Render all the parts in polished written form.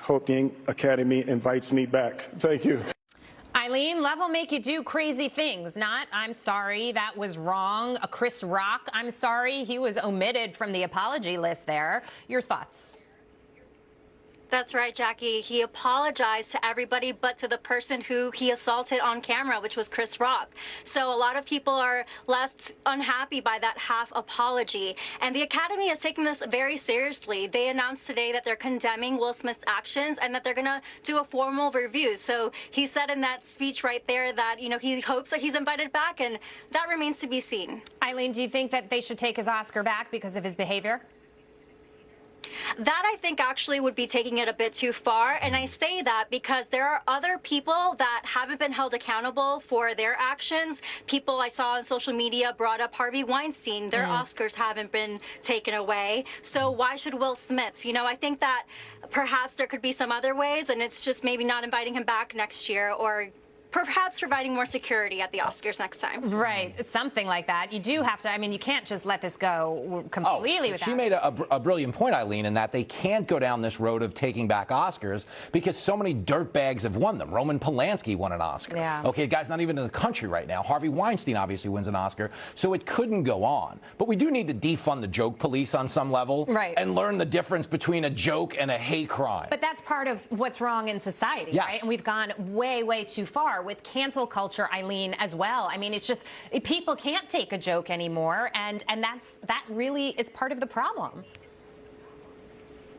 Hope the Academy invites me back. Thank you. Eileen, love will make you do crazy things. Not, I'm sorry, that was wrong. A Chris Rock, I'm sorry, he was omitted from the apology list there. Your thoughts? That's right, Jackie. He apologized to everybody but to the person who he assaulted on camera, which was Chris Rock. So a lot of people are left unhappy by that half apology. And the Academy is taking this very seriously. They announced today that they're condemning Will Smith's actions and that they're going to do a formal review. So he said in that speech right there that, you know, he hopes that he's invited back, and that remains to be seen. Eileen, do you think that they should take his Oscar back because of his behavior? That, I think, actually would be taking it a bit too far. And I say that because there are other people that haven't been held accountable for their actions. People I saw on social media brought up Harvey Weinstein. Their Oscars haven't been taken away. So why should Will Smith's? You know, I think that perhaps there could be some other ways, and it's just maybe not inviting him back next year, or perhaps providing more security at the Oscars next time. Right. It's something like that. You do have to, I mean, you can't just let this go completely without. She made a brilliant point, Eileen, in that they can't go down this road of taking back Oscars because so many dirtbags have won them. Roman Polanski won an Oscar. Yeah. Okay, the guy's not even in the country right now. Harvey Weinstein obviously wins an Oscar. So it couldn't go on. But we do need to defund the joke police on some level. Right. And learn the difference between a joke and a hate crime. But that's part of what's wrong in society, yes. right? And we've gone way, way too far with cancel culture, Eileen, as well. I mean, it's just people can't take a joke anymore, and that really is part of the problem.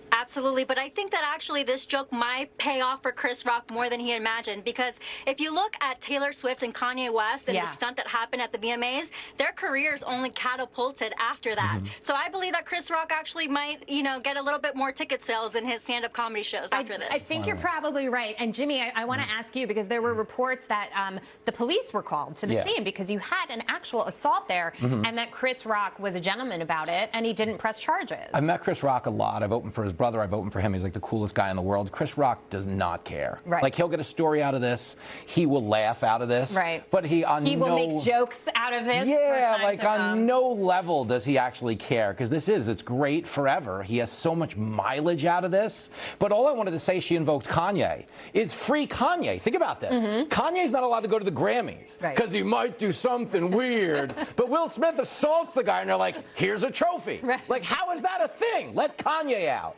Absolutely, but I think that actually this joke might pay off for Chris Rock more than he imagined, because if you look at Taylor Swift and Kanye West and the stunt that happened at the VMAs, their careers only catapulted after that. So I believe that Chris Rock actually might, you know, get a little bit more ticket sales in his stand-up comedy shows after this. I think you're probably right. And Jimmy, I want to ask you, because there were reports that the police were called to the scene because you had an actual assault there, and that Chris Rock was a gentleman about it, and he didn't press charges. I've met Chris Rock a lot. I've opened for his brother. I've opened for him. He's like the coolest guy in the world. Chris Rock does not care. Right. Like, he'll get a story out of this. He will laugh out of this. Right. But he will make jokes out of this. Yeah, like on no level does he actually care, because it's great forever. He has so much mileage out of this. But all I wanted to say, she invoked Kanye, is free Kanye. Think about this. Kanye's not allowed to go to the Grammys because he might do something weird. But Will Smith assaults the guy and they're like, here's a trophy. Right. Like, how is that a thing? Let Kanye out.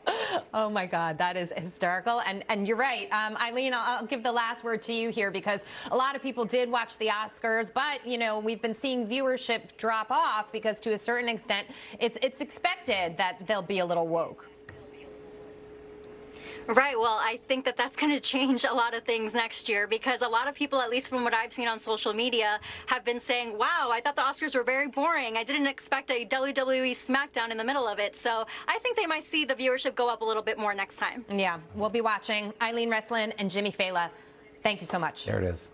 Oh my God, that is hysterical. And you're right. Eileen, I'll give the last word to you here, because a lot of people did watch the Oscars, but, you know, we've been seeing viewership drop off because to a certain extent, it's expected that they'll be a little woke. Right. Well, I think that that's going to change a lot of things next year, because a lot of people, at least from what I've seen on social media, have been saying, wow, I thought the Oscars were very boring. I didn't expect a WWE SmackDown in the middle of it. So I think they might see the viewership go up a little bit more next time. Yeah, we'll be watching. Eileen Reslen and Jimmy Fela, thank you so much. There it is.